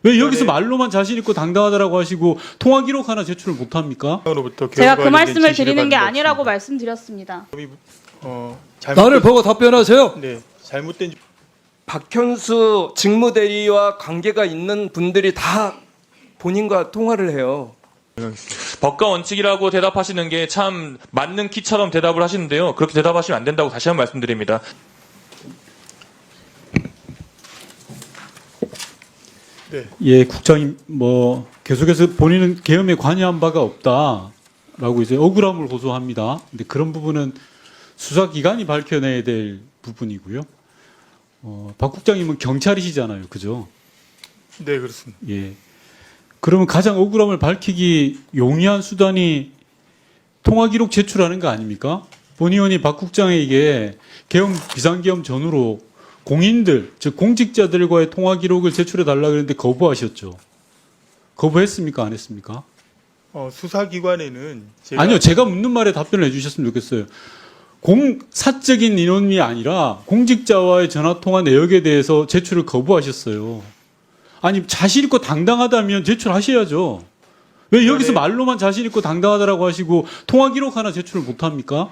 왜 여기서 말로만 자신 있고 당당하다라고 하시고 통화 기록 하나 제출을 못 합니까? 제가 그 말씀을 드리는 게 아니라고 말씀드렸습니다. 나를 보고 답변하세요. 네, 잘못된 박현수 직무대리와 관계가 있는 분들이 다 본인과 통화를 해요. 법과 원칙이라고 대답하시는 게 참 맞는 키처럼 대답을 하시는데요. 그렇게 대답하시면 안 된다고 다시 한번 말씀드립니다. 예, 국장님 뭐 계속해서 본인은 계엄에 관여한 바가 없다라고 이제 억울함을 호소합니다. 근데 그런 부분은 수사기관이 밝혀내야 될 부분이고요. 박 국장님은 경찰이시잖아요, 그죠? 네, 그렇습니다. 예. 그러면 가장 억울함을 밝히기 용이한 수단이 통화 기록 제출하는 거 아닙니까? 본 의원이 박 국장에게 계엄 비상계엄 전후로 공인들, 즉 공직자들과의 통화 기록을 제출해 달라 그랬는데 거부하셨죠. 거부했습니까? 안 했습니까? 수사기관에는 아니요, 제가 묻는 말에 답변을 해주셨으면 좋겠어요. 사적인 인원이 아니라 공직자와의 전화 통화 내역에 대해서 제출을 거부하셨어요. 아니, 자신 있고 당당하다면 제출하셔야죠. 왜 여기서 말로만 자신 있고 당당하다라고 하시고 통화 기록 하나 제출을 못 합니까?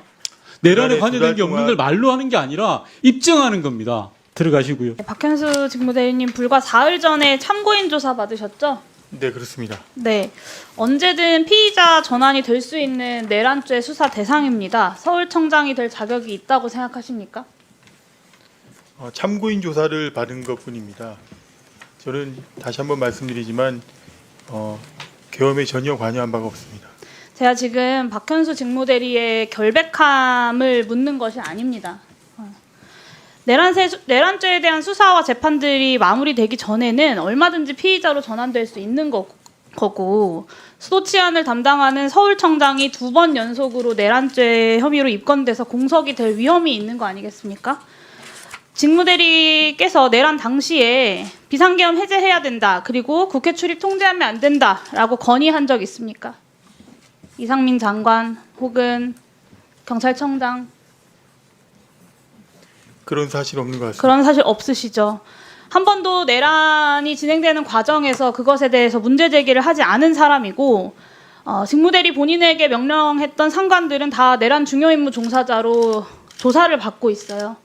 내란에 관여된 게 없는 걸 말로 하는 게 아니라 입증하는 겁니다. 들어가시고요. 박현수 직무대리님 불과 4일 전에 참고인 조사 받으셨죠? 네, 그렇습니다. 네. 언제든 피의자 전환이 될 수 있는 내란죄 수사 대상입니다. 서울청장이 될 자격이 있다고 생각하십니까? 참고인 조사를 받은 것뿐입니다. 저는 다시 한번 말씀드리지만 계엄에 전혀 관여한 바가 없습니다. 제가 지금 박현수 직무대리의 결백함을 묻는 것이 아닙니다. 내란죄에 대한 수사와 재판들이 마무리되기 전에는 얼마든지 피의자로 전환될 수 있는 거고 수도치안을 담당하는 서울청장이 2번 연속으로 내란죄 혐의로 입건돼서 공석이 될 위험이 있는 거 아니겠습니까? 직무대리께서 내란 당시에 비상계엄 해제해야 된다. 그리고 국회 출입 통제하면 안 된다라고 건의한 적 있습니까? 이상민 장관 혹은 경찰청장. 그런 사실 없는 것 같습니다. 그런 사실 없으시죠. 한 번도 내란이 진행되는 과정에서 그것에 대해서 문제 제기를 하지 않은 사람이고 직무대리 본인에게 명령했던 상관들은 다 내란 중요임무 종사자로 조사를 받고 있어요.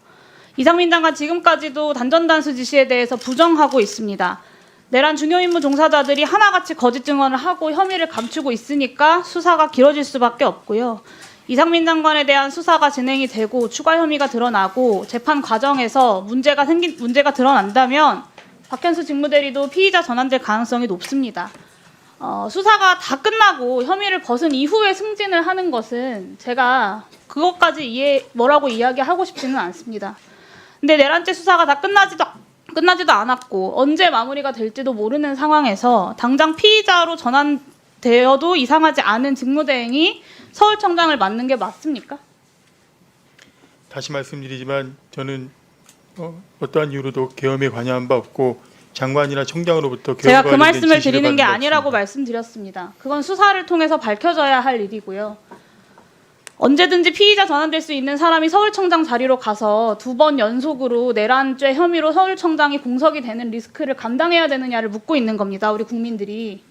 이상민 장관 지금까지도 단전단수 지시에 대해서 부정하고 있습니다. 내란 중요임무 종사자들이 하나같이 거짓 증언을 하고 혐의를 감추고 있으니까 수사가 길어질 수밖에 없고요. 이상민 장관에 대한 수사가 진행이 되고 추가 혐의가 드러나고 재판 과정에서 문제가 드러난다면 박현수 직무대리도 피의자 전환될 가능성이 높습니다. 수사가 다 끝나고 혐의를 벗은 이후에 승진을 하는 것은 제가 그것까지 뭐라고 이야기하고 싶지는 않습니다. 근데 내란죄 수사가 다 끝나지도 않았고 언제 마무리가 될지도 모르는 상황에서 당장 피의자로 전환되어도 이상하지 않은 직무대행이 서울청장을 맡는 게 맞습니까? 다시 말씀드리지만 저는 어떠한 이유로도 계엄에 관여한 바 없고 장관이나 청장으로부터 제가 계엄과 그 관련된 말씀을 지시를 드리는 게 받은 바 아니라고 없습니다. 말씀드렸습니다. 그건 수사를 통해서 밝혀져야 할 일이고요. 언제든지 피의자 전환될 수 있는 사람이 서울청장 자리로 가서 2번 연속으로 내란죄 혐의로 서울청장이 공석이 되는 리스크를 감당해야 되느냐를 묻고 있는 겁니다. 우리 국민들이.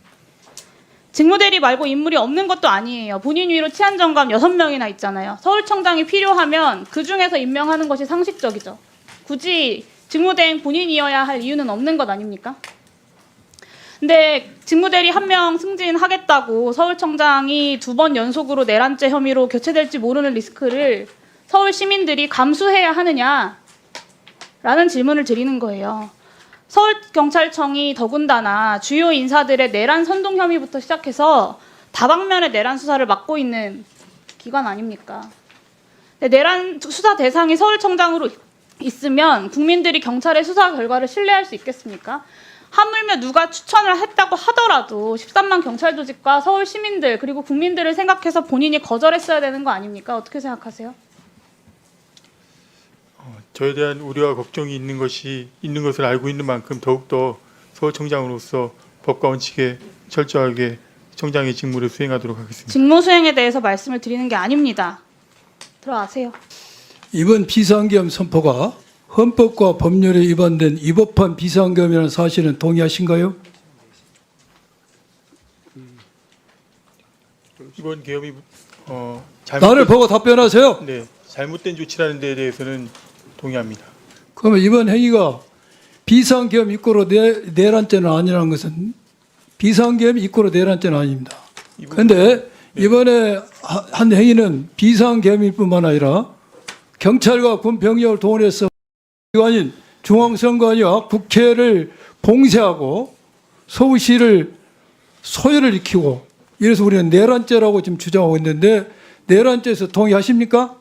직무대리 말고 인물이 없는 것도 아니에요. 본인 위로 치안정감 6명이나 있잖아요. 서울청장이 필요하면 그중에서 임명하는 것이 상식적이죠. 굳이 직무대행 본인이어야 할 이유는 없는 것 아닙니까? 근데 직무대리 1명 승진하겠다고 서울청장이 2번 연속으로 내란죄 혐의로 교체될지 모르는 리스크를 서울 시민들이 감수해야 하느냐라는 질문을 드리는 거예요. 서울경찰청이 더군다나 주요 인사들의 내란 선동 혐의부터 시작해서 다방면의 내란 수사를 맡고 있는 기관 아닙니까? 내란 수사 대상이 서울청장으로 있으면 국민들이 경찰의 수사 결과를 신뢰할 수 있겠습니까? 하물며 누가 추천을 했다고 하더라도 13만 경찰 조직과 서울 시민들 그리고 국민들을 생각해서 본인이 거절했어야 되는 거 아닙니까? 어떻게 생각하세요? 저에 대한 우려와 걱정이 있는 것을 알고 있는 만큼 더욱더 서울청장으로서 법과 원칙에 철저하게 청장의 직무를 수행하도록 하겠습니다. 직무 수행에 대해서 말씀을 드리는 게 아닙니다. 들어가세요. 이번 비상계엄 선포가 헌법과 법률에 위반된 위법한 비상계엄이라는 사실은 동의하신가요? 이번 계엄이 나를 보고 답변하세요. 네, 잘못된 조치라는 데에 대해서는 동의합니다. 그러면 이번 행위가 비상계엄 입고로 내란죄는 아니라는 것은 비상계엄 입고로 내란죄는 아닙니다. 그런데 이번에 한 행위는 비상계엄일 뿐만 아니라 경찰과 군 병력을 동원해서 기관인 중앙선관위와 국회를 봉쇄하고 서울시를 소요를 일으키고 이래서 우리는 내란죄라고 지금 주장하고 있는데 내란죄에서 동의하십니까?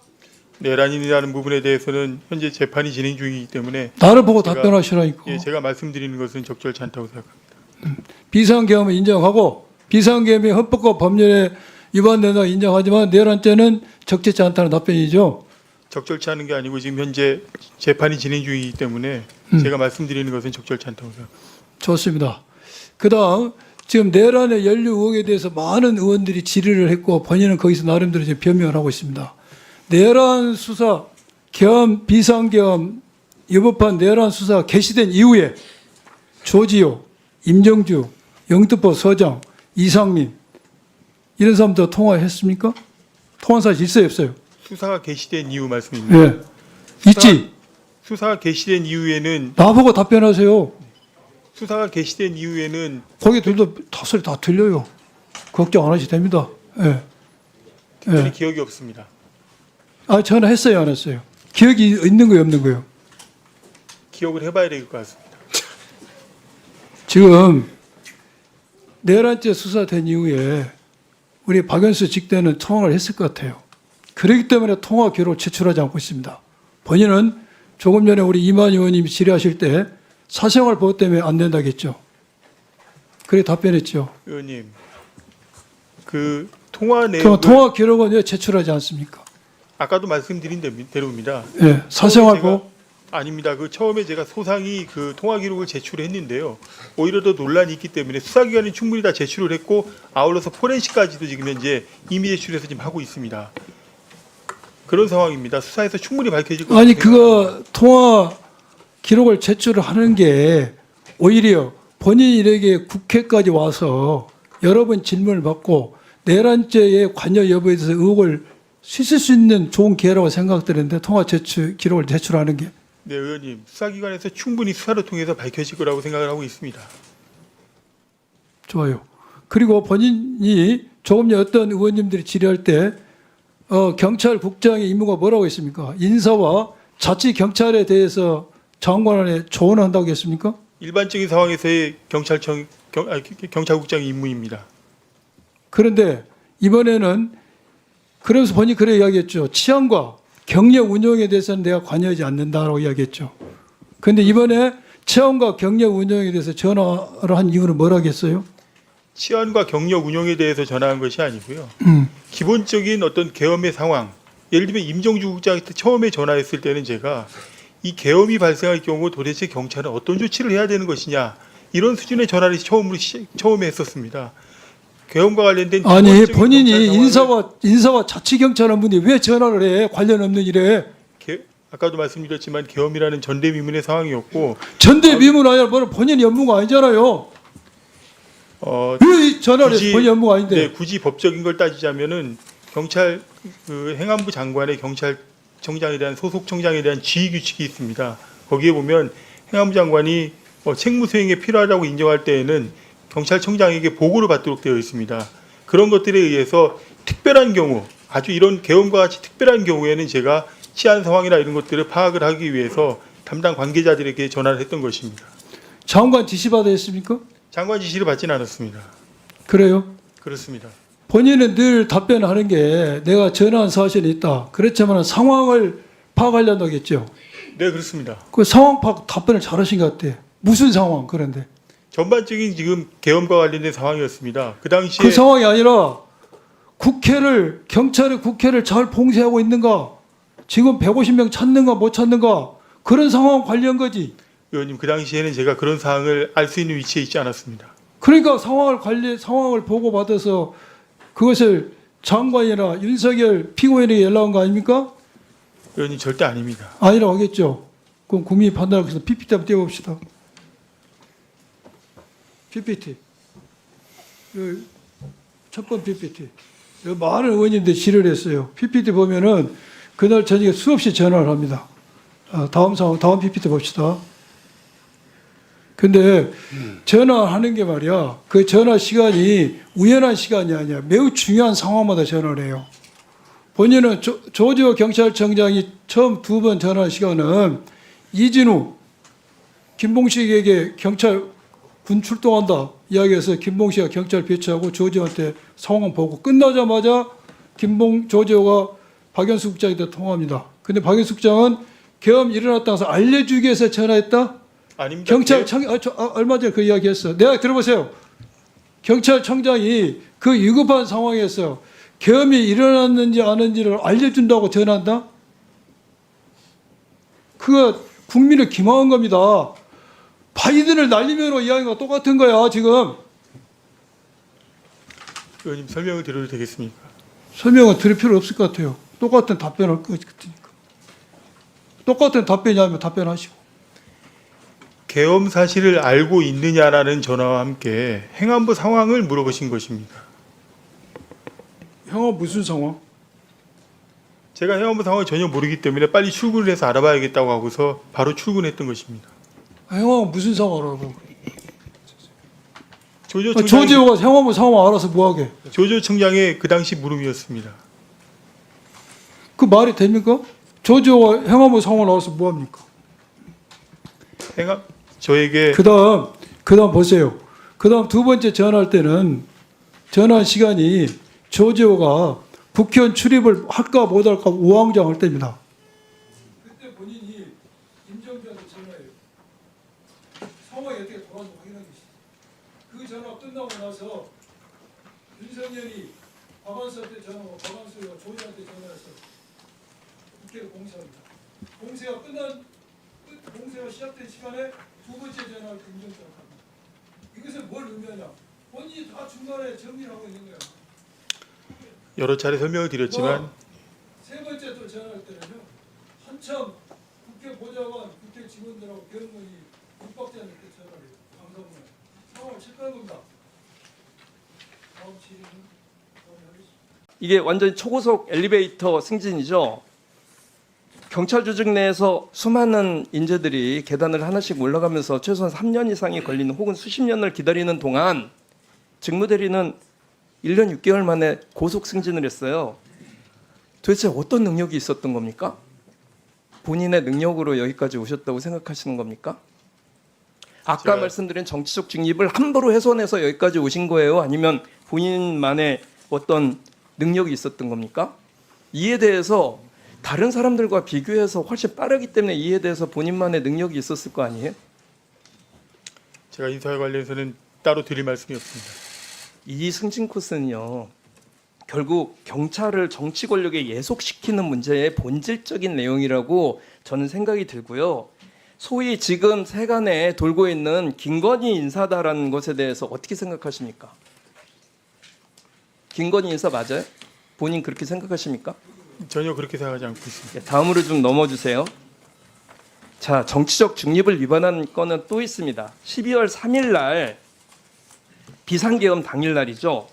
내란이라는 부분에 대해서는 현재 재판이 진행 중이기 때문에 나를 보고 제가- 답변하시라니까. 예, 제가 말씀드리는 것은 적절치 않다고 생각합니다. 비상계엄을 인정하고 비상계엄이 헌법과 법률에 위반된다고 인정하지만 내란죄는 적절치 않다는 답변이죠. 적절치 않은 게 아니고 지금 현재 재판이 진행 중이기 때문에 제가 말씀드리는 것은 적절치 않다고 생각합니다. 좋습니다. 그다음 지금 내란의 연루 의혹에 대해서 많은 의원들이 질의를 했고 본인은 거기서 나름대로 이제 변명을 하고 있습니다. 내란 수사, 계엄, 비상계엄, 위법한 내란 수사 개시된 이후에 조지호, 임정주, 영등포 서장, 이상민 이런 사람들 통화했습니까? 통화한 사실 있어요, 없어요? 수사가 개시된 이후 말씀입니다. 예. 있지. 수사가 개시된 이후에는 나보고 답변하세요. 수사가 개시된 이후에는 거기들도 소리 다 들려요. 걱정 안 하셔도 됩니다. 예. 특별히 기억이 없습니다. 아, 전화했어요, 안 했어요? 기억이 있는 거요, 없는 거요? 기억을 해봐야 될 것 같습니다. 지금 내란죄 수사된 이후에 우리 박연수 직대는 통화를 했을 것 같아요. 그렇기 때문에 통화 기록을 제출하지 않고 있습니다. 본인은 조금 전에 우리 이만 의원님이 질의하실 때 사생활 보호 때문에 안 된다겠죠. 그래 답변했죠. 의원님, 그 통화 그럼 내용을 통화 기록은 왜 제출하지 않습니까? 아까도 말씀드린 대로입니다. 예, 사생활 보호. 아닙니다. 그 처음에 제가 소상히 그 통화 기록을 제출했는데요. 오히려 더 논란이 있기 때문에 수사기관이 충분히 다 제출을 했고 아울러서 포렌식까지도 지금 현재 이미 제출해서 지금 하고 있습니다. 그런 상황입니다. 수사에서 충분히 밝혀질 것 아니 같아요. 그거 통화 기록을 제출을 하는 게 오히려 본인에게 국회까지 와서 여러 번 질문을 받고 내란죄의 관여 여부에 대해서 의혹을 씻을 수 있는 좋은 기회라고 생각되는데 통화 제출 기록을 제출하는 게 네, 의원님. 수사기관에서 충분히 수사를 통해서 밝혀질 거라고 생각을 하고 있습니다. 좋아요. 그리고 본인이 조금 전에 어떤 의원님들이 질의할 때 경찰국장의 임무가 뭐라고 했습니까? 인사와 자치 경찰에 대해서 장관에 조언을 한다고 했습니까? 일반적인 상황에서의 경찰국장의 임무입니다. 그런데 이번에는 그래서 본인이 그래 이야기했죠. 치안과 경력 운영에 대해서는 내가 관여하지 않는다라고 이야기했죠. 그런데 이번에 치안과 경력 운영에 대해서 전화를 한 이유는 뭐라겠어요? 치안과 경력 운영에 대해서 전화한 것이 아니고요. 기본적인 어떤 계엄의 상황, 예를 들면 임정주 국장한테 처음에 전화했을 때는 제가 이 계엄이 발생할 경우 도대체 경찰은 어떤 조치를 해야 되는 것이냐 이런 수준의 전화를 처음에 했었습니다. 계엄과 관련된 아니 기본적인 본인이 경찰 상황을 인사와 자치경찰한 분이 왜 전화를 해? 관련 없는 일에. 아까도 말씀드렸지만 계엄이라는 전대미문의 상황이었고 전대미문 아니라 뭐는 본인이 업무가 아니잖아요. 왜 전화를 해서 본인 업무가 아닌데. 네, 굳이 법적인 걸 따지자면은 경찰 그 행안부 장관의 경찰청장에 대한 소속 청장에 대한 지휘 규칙이 있습니다. 거기에 보면 행안부 장관이 책무 수행에 필요하다고 인정할 때에는 경찰청장에게 보고를 받도록 되어 있습니다. 그런 것들에 의해서 특별한 경우, 아주 이런 계엄과 같이 특별한 경우에는 제가 치안 상황이나 이런 것들을 파악을 하기 위해서 담당 관계자들에게 전화를 했던 것입니다. 장관 지시 받았습니까? 장관 지시를 받지는 않았습니다. 그래요? 그렇습니다. 본인은 늘 답변하는 게 내가 전화한 사실이 있다. 그렇지만 상황을 파악하려고 하겠죠. 네, 그렇습니다. 그 상황 파악 답변을 잘하신 것 같아. 무슨 상황 그런데? 전반적인 지금 계엄과 관련된 상황이었습니다. 그 당시에 그 상황이 아니라 경찰이 국회를 잘 봉쇄하고 있는가? 지금 150명 찾는가 못 찾는가? 그런 상황 관련 거지. 의원님 그 당시에는 제가 그런 사항을 알 수 있는 위치에 있지 않았습니다. 그러니까 상황을 보고 받아서 그것을 장관이나 윤석열 피고인에게 연락한 거 아닙니까? 의원님 절대 아닙니다. 아니라고 하겠죠. 그럼 국민이 판단하기 위해서 PPT 한번 띄워봅시다. PPT. 첫 번 PPT. 많은 의원님들이 질의를 했어요. PPT 보면은 그날 저녁에 수없이 전화를 합니다. 다음 상황, 다음 PPT 봅시다. 근데 전화하는 게 말이야. 그 전화 시간이 우연한 시간이 아니야. 매우 중요한 상황마다 전화를 해요. 본인은 조지호 경찰청장이 처음 2번 전화한 시간은 이진우, 김봉식에게 경찰 군 출동한다 이야기해서 김봉식이 경찰 배치하고 조지호한테 상황 보고 끝나자마자 조지호가 박연수 국장한테 통화합니다. 근데 박연수 국장은 계엄 일어났다고 해서 알려주기 위해서 전화했다? 아닙니다. 경찰청, 얼마 전에 그 이야기 했어. 내가 들어보세요. 경찰청장이 그 위급한 상황에서 계엄이 일어났는지 아닌지를 알려준다고 전화한다? 그거 국민을 기망한 겁니다. 바이든을 날리면서 이야기가 똑같은 거야, 지금. 의원님 설명을 드려도 되겠습니까? 설명은 드릴 필요 없을 것 같아요. 똑같은 답변을 할 것 같으니까. 똑같은 답변이냐면 답변하시고. 계엄 사실을 알고 있느냐라는 전화와 함께 행안부 상황을 물어보신 것입니다. 형아 무슨 상황? 제가 행안부 상황을 전혀 모르기 때문에 빨리 출근을 해서 알아봐야겠다고 하고서 바로 출근했던 것입니다. 형아 무슨 상황을 알아? 조조 청장, 조지호가 형아 상황 알아서 뭐하게? 조조 청장의 그 당시 물음이었습니다. 그 말이 됩니까? 조지호가 형아 상황을 알아서 뭐합니까? 저에게 그다음 보세요. 그다음 두 번째 전화할 때는 전화 시간이 조지호가 국회의원 출입을 할까 못할까 우왕좌왕할 때입니다. 그때 본인이 김정주한테 전화해요. 상황이 어떻게 돌아가는지 확인하기 싫어요. 그 전화 끝나고 나서 윤석열이 박완수한테 전화하고 박완수가 조지한테 전화해서 국회를 공세합니다. 공세가 시작된 시간에 두 번째 전화를 김정주한테 합니다. 이것은 뭘 의미하냐? 본인이 다 중간에 정리를 하고 있는 거야. 여러 차례 설명을 드렸지만 세 번째 또 전화할 때는요. 한참 국회 보좌관, 국회 직원들하고 변호인이 국박자한테 전화를 해요. 방송을 상황을 체크한 겁니다. 다음 질의는 이게 완전히 초고속 엘리베이터 승진이죠. 경찰 조직 내에서 수많은 인재들이 계단을 하나씩 올라가면서 최소한 3년 이상이 걸리는 혹은 수십 년을 기다리는 동안 직무대리는 1년 6개월 만에 고속 승진을 했어요. 도대체 어떤 능력이 있었던 겁니까? 본인의 능력으로 여기까지 오셨다고 생각하시는 겁니까? 아까 말씀드린 정치적 중립을 함부로 훼손해서 여기까지 오신 거예요? 아니면 본인만의 어떤 능력이 있었던 겁니까? 이에 대해서 다른 사람들과 비교해서 훨씬 빠르기 때문에 이에 대해서 본인만의 능력이 있었을 거 아니에요? 제가 인사에 관련해서는 따로 드릴 말씀이 없습니다. 이 승진 코스는요, 결국 경찰을 정치 권력에 예속시키는 문제의 본질적인 내용이라고 저는 생각이 들고요. 소위 지금 세간에 돌고 있는 김건희 인사다라는 것에 대해서 어떻게 생각하십니까? 김건희 인사 맞아요? 본인 그렇게 생각하십니까? 전혀 그렇게 생각하지 않고 있습니다. 다음으로 좀 넘어주세요. 자, 정치적 중립을 위반한 건은 또 있습니다. 12월 3일 날 비상계엄 당일 날이죠.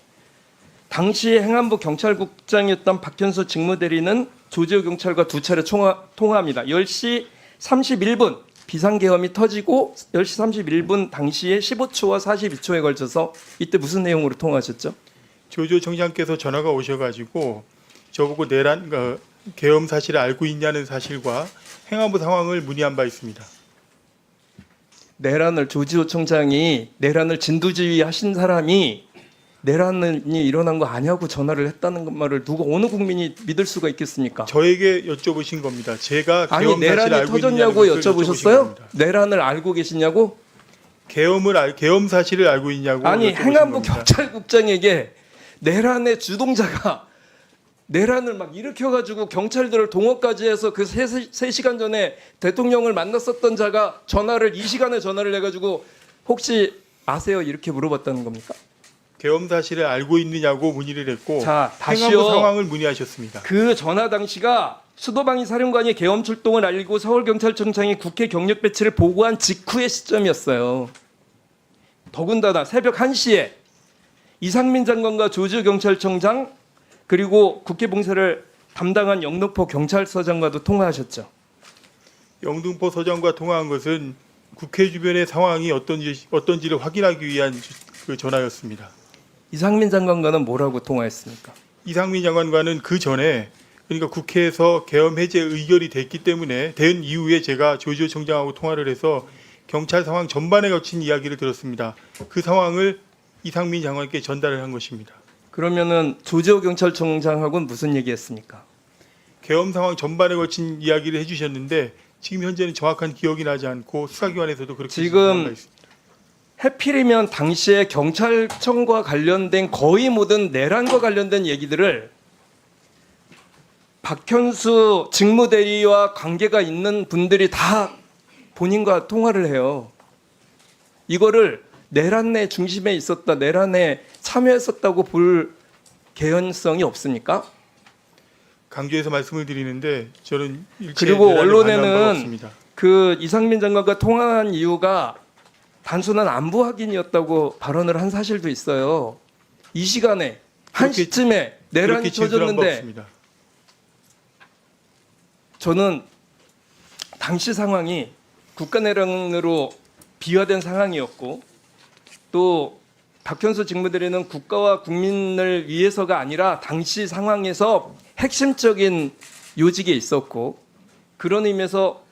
당시 행안부 경찰국장이었던 박현수 직무대리는 조지호 경찰과 두 차례 통화합니다. 10시 31분 비상계엄이 터지고 10시 31분 당시에 15초와 42초에 걸쳐서 이때 무슨 내용으로 통화하셨죠? 조조 청장께서 전화가 오셔가지고 저보고 계엄 사실을 알고 있냐는 사실과 행안부 상황을 문의한 바 있습니다. 내란을 조지호 청장이 내란을 진두지휘하신 사람이 내란이 일어난 거 아니냐고 전화를 했다는 말을 누가 어느 국민이 믿을 수가 있겠습니까? 저에게 여쭤보신 겁니다. 제가 아니 계엄 사실을 내란이 알고 있냐는 터졌냐고 것을 여쭤보신 여쭤보셨어요? 겁니다. 내란을 알고 계시냐고? 계엄 사실을 알고 있냐고 아니 여쭤보신 행안부 겁니다. 경찰국장에게 내란의 주동자가 내란을 막 일으켜가지고 경찰들을 동원까지 해서 그 3시간 전에 대통령을 만났었던 자가 전화를 이 시간에 전화를 해가지고 혹시 아세요? 이렇게 물어봤다는 겁니까? 계엄 사실을 알고 있느냐고 문의를 했고 자, 다시요. 행안부 상황을 문의하셨습니다. 그 전화 당시가 수도방위 사령관이 계엄 출동을 알리고 서울경찰청장이 국회 경력 배치를 보고한 직후의 시점이었어요. 더군다나 새벽 1시에 이상민 장관과 조지호 경찰청장 그리고 국회 봉사를 담당한 영등포 경찰서장과도 통화하셨죠. 영등포 서장과 통화한 것은 국회 주변의 상황이 어떤지를 확인하기 위한 그 전화였습니다. 이상민 장관과는 뭐라고 통화했습니까? 이상민 장관과는 그 전에 그러니까 국회에서 계엄 해제 의결이 됐기 때문에 된 이후에 제가 조지호 청장하고 통화를 해서 경찰 상황 전반에 거친 이야기를 들었습니다. 그 상황을 이상민 장관께 전달을 한 것입니다. 그러면은 조지호 경찰청장하고는 무슨 얘기했습니까? 계엄 상황 전반에 거친 이야기를 해주셨는데 지금 현재는 정확한 기억이 나지 않고 수사기관에서도 그렇게 지금 진술한 바 있습니다. 해필이면 당시에 경찰청과 관련된 거의 모든 내란과 관련된 얘기들을 박현수 직무대리와 관계가 있는 분들이 다 본인과 통화를 해요. 이거를 내란의 중심에 있었다, 내란에 참여했었다고 볼 개연성이 없습니까? 강조해서 말씀을 드리는데 저는 일체 그리고 내란을 반대한 바가 언론에는 없습니다. 그 이상민 장관과 통화한 이유가 단순한 안보 확인이었다고 발언을 한 사실도 있어요. 이 시간에 한 그렇게- 시쯤에 내란이 그렇게 진술한 바 터졌는데 없습니다. 저는 당시 상황이 국가내란으로 비화된 상황이었고 또 박현수 직무대리는 국가와 국민을 위해서가 아니라 당시 상황에서 핵심적인 요직에 있었고 그런 의미에서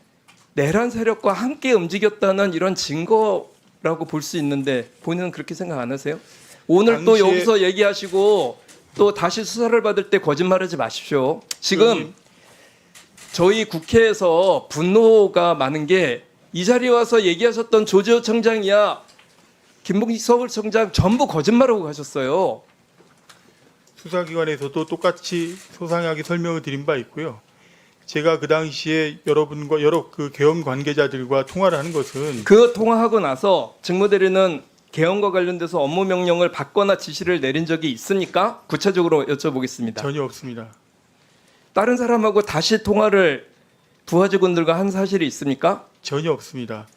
내란 세력과 함께 움직였다는 이런 증거라고 볼 수 있는데 본인은 그렇게 생각 안 하세요? 오늘 또 당시에- 여기서 얘기하시고 또 다시 수사를 받을 때 거짓말하지 마십시오. 지금 의원님. 저희 국회에서 분노가 많은 게 이 자리에 와서 얘기하셨던 조지호 청장이야 김봉식 서울청장 전부 거짓말하고 가셨어요. 수사기관에서도 똑같이 소상하게 설명을 드린 바 있고요. 제가 그 당시에 여러분과 여러 그 계엄 관계자들과 통화를 하는 것은 그 통화하고 나서 직무대리는 개헌과 관련돼서 업무 명령을 받거나 지시를 내린 적이 있습니까? 구체적으로 여쭤보겠습니다. 전혀 없습니다. 다른 사람하고 다시 통화를 부하 직원들과 한 사실이 있습니까? 전혀 없습니다.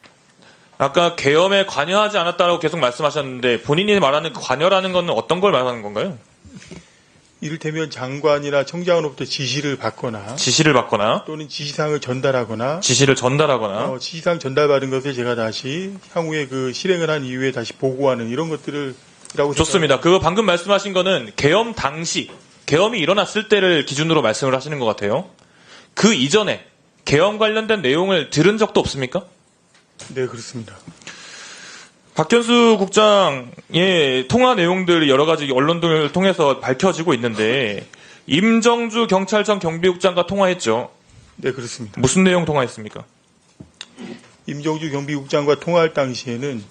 아까 계엄에 관여하지 않았다라고 계속 말씀하셨는데 본인이 말하는 그 관여라는 건 어떤 걸 말하는 건가요? 이를테면 장관이나 청장으로부터 지시를 받거나 지시를 받거나 또는 지시사항을 전달하거나 지시를 전달하거나 지시사항 전달받은 것을 제가 다시 향후에 그 실행을 한 이후에 다시 보고하는 이런 것들을 라고 좋습니다. 그거 방금 말씀하신 거는 계엄 당시 계엄이 일어났을 때를 기준으로 말씀을 하시는 것 같아요. 그 이전에 계엄 관련된 내용을 들은 적도 없습니까? 네, 그렇습니다. 박현수 국장의 통화 내용들이 여러 가지 언론들을 통해서 밝혀지고 있는데 임정주 경찰청 경비국장과 통화했죠. 네, 그렇습니다. 무슨 내용 통화했습니까? 임정주 경비국장과 통화할 당시에는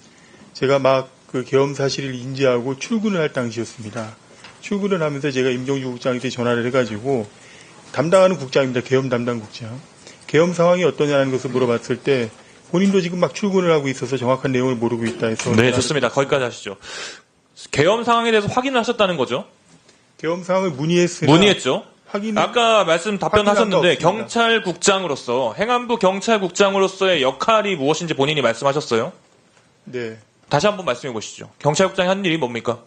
제가 막 그 계엄 사실을 인지하고 출근을 할 당시였습니다. 출근을 하면서 제가 임정주 국장한테 전화를 해가지고 담당하는 국장입니다. 계엄 담당 국장. 계엄 상황이 어떠냐는 것을 물어봤을 때 본인도 지금 막 출근을 하고 있어서 정확한 내용을 모르고 있다 해서 네, 좋습니다. 거기까지 하시죠. 계엄 상황에 대해서 확인을 하셨다는 거죠? 계엄 상황을 문의했으나 문의했죠. 확인 아까 말씀 답변하셨는데 확인한 바 없습니다. 경찰국장으로서 행안부 경찰국장으로서의 역할이 무엇인지 본인이 말씀하셨어요? 네. 다시 한번 말씀해 보시죠. 경찰국장이 한 일이 뭡니까?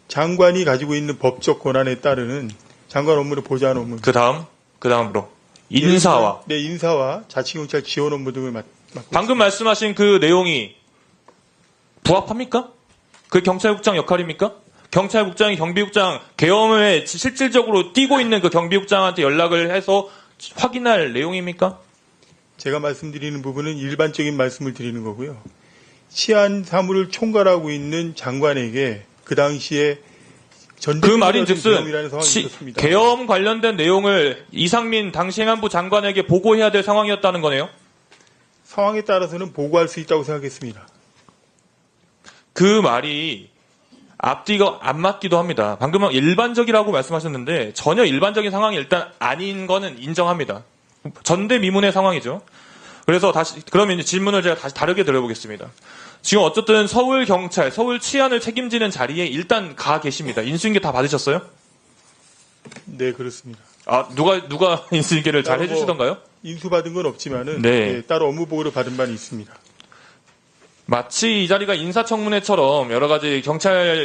장관이 가지고 있는 법적 권한에 따르는 장관 업무를 보좌하는 업무. 그 다음으로 인사와 네, 인사와 자치경찰 지원 업무 등을 맡고 방금 말씀하신 그 내용이 부합합니까? 그 경찰국장 역할입니까? 경찰국장이 경비국장 계엄에 실질적으로 뛰고 있는 그 경비국장한테 연락을 해서 확인할 내용입니까? 제가 말씀드리는 부분은 일반적인 말씀을 드리는 거고요. 치안 사무를 총괄하고 있는 장관에게 그 당시에 그 말인즉슨 계엄이라는 상황이 있었습니다. 계엄 관련된 내용을 이상민 당시 행안부 장관에게 보고해야 될 상황이었다는 거네요. 상황에 따라서는 보고할 수 있다고 생각했습니다. 그 말이 앞뒤가 안 맞기도 합니다. 방금은 일반적이라고 말씀하셨는데 전혀 일반적인 상황이 일단 아닌 거는 인정합니다. 전대미문의 상황이죠. 그래서 그러면 이제 질문을 제가 다시 다르게 드려보겠습니다. 지금 어쨌든 서울 경찰, 서울 치안을 책임지는 자리에 일단 가 계십니다. 인수인계 다 받으셨어요? 네, 그렇습니다. 아, 누가 인수인계를 잘 따로 해주시던가요? 인수받은 건 없지만은 네. 네, 따로 업무 보고를 받은 바는 있습니다. 마치 이 자리가 인사청문회처럼 여러 가지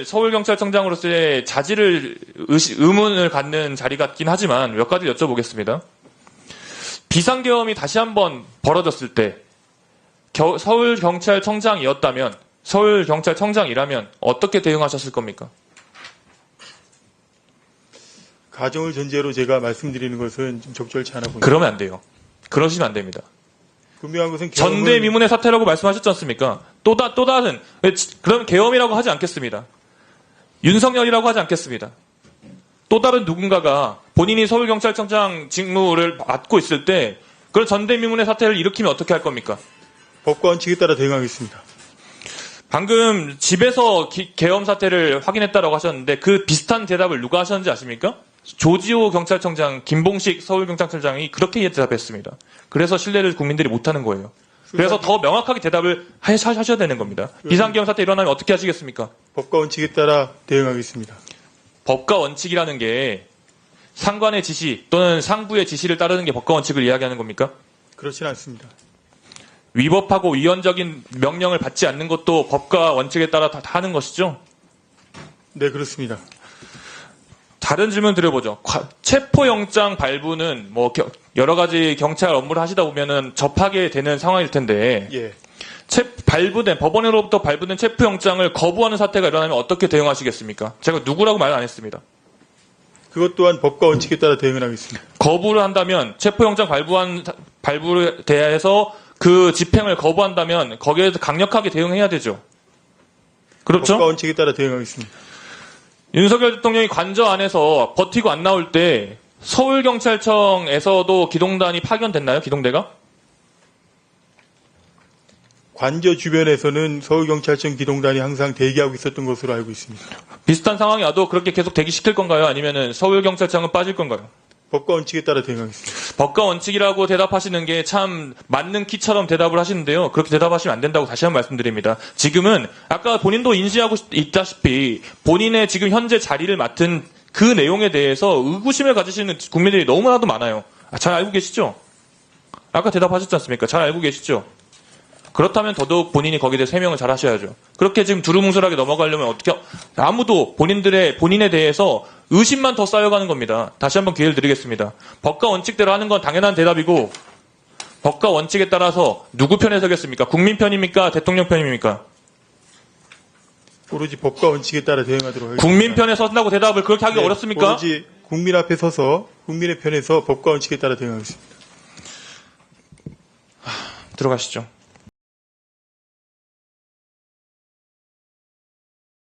서울경찰청장으로서의 자질을 의문을 갖는 자리 같긴 하지만 몇 가지 여쭤보겠습니다. 비상계엄이 다시 한번 벌어졌을 때 서울경찰청장이라면 어떻게 대응하셨을 겁니까? 가정을 전제로 제가 말씀드리는 것은 좀 적절치 않아 보입니다. 그러면 안 돼요. 그러시면 안 됩니다. 분명한 것은 전대미문의 사태라고 말씀하셨지 않습니까? 또 다른 그럼 계엄이라고 하지 않겠습니다. 윤석열이라고 하지 않겠습니다. 또 다른 누군가가 본인이 서울경찰청장 직무를 맡고 있을 때 그런 전대미문의 사태를 일으키면 어떻게 할 겁니까? 법과 원칙에 따라 대응하겠습니다. 방금 집에서 계엄 사태를 확인했다라고 하셨는데 그 비슷한 대답을 누가 하셨는지 아십니까? 조지호 경찰청장, 김봉식 서울경찰청장이 그렇게 대답했습니다. 그래서 신뢰를 국민들이 못하는 거예요. 그래서 더 명확하게 대답을 하셔야 되는 겁니다. 비상계엄 사태 일어나면 어떻게 하시겠습니까? 법과 원칙에 따라 대응하겠습니다. 법과 원칙이라는 게 상관의 지시 또는 상부의 지시를 따르는 게 법과 원칙을 이야기하는 겁니까? 그렇지는 않습니다. 위법하고 위헌적인 명령을 받지 않는 것도 법과 원칙에 따라 다 하는 것이죠? 네, 그렇습니다. 다른 질문 드려보죠. 체포영장 발부는 여러 가지 경찰 업무를 하시다 보면은 접하게 되는 상황일 텐데, 예. 법원으로부터 발부된 체포영장을 거부하는 사태가 일어나면 어떻게 대응하시겠습니까? 제가 누구라고 말 안 했습니다. 그것 또한 법과 원칙에 따라 대응을 하겠습니다. 거부를 한다면, 체포영장 발부에 대해서 그 집행을 거부한다면 거기에 대해서 강력하게 대응해야 되죠. 그렇죠? 법과 원칙에 따라 대응하겠습니다. 윤석열 대통령이 관저 안에서 버티고 안 나올 때 서울경찰청에서도 기동단이 파견됐나요? 기동대가? 관저 주변에서는 서울경찰청 기동단이 항상 대기하고 있었던 것으로 알고 있습니다. 비슷한 상황이 와도 그렇게 계속 대기시킬 건가요? 아니면 서울경찰청은 빠질 건가요? 법과 원칙에 따라 대응하겠습니다. 법과 원칙이라고 대답하시는 게 참 맞는 키처럼 대답을 하시는데요. 그렇게 대답하시면 안 된다고 다시 한번 말씀드립니다. 지금은 아까 본인도 인지하고 있다시피 본인의 지금 현재 자리를 맡은 그 내용에 대해서 의구심을 가지시는 국민들이 너무나도 많아요. 잘 알고 계시죠? 아까 대답하셨지 않습니까? 잘 알고 계시죠? 그렇다면 더더욱 본인이 거기에 대해 해명을 잘 하셔야죠. 그렇게 지금 두루뭉술하게 넘어가려면 아무도 본인에 대해서 의심만 더 쌓여가는 겁니다. 다시 한번 기회를 드리겠습니다. 법과 원칙대로 하는 건 당연한 대답이고 법과 원칙에 따라서 누구 편에 서겠습니까? 국민 편입니까? 대통령 편입니까? 오로지 법과 원칙에 따라 대응하도록 하겠습니다. 국민 편에 서신다고 대답을 그렇게 하기 네, 어렵습니까? 오로지 국민 앞에 서서 국민의 편에서 법과 원칙에 따라 대응하겠습니다. 들어가시죠.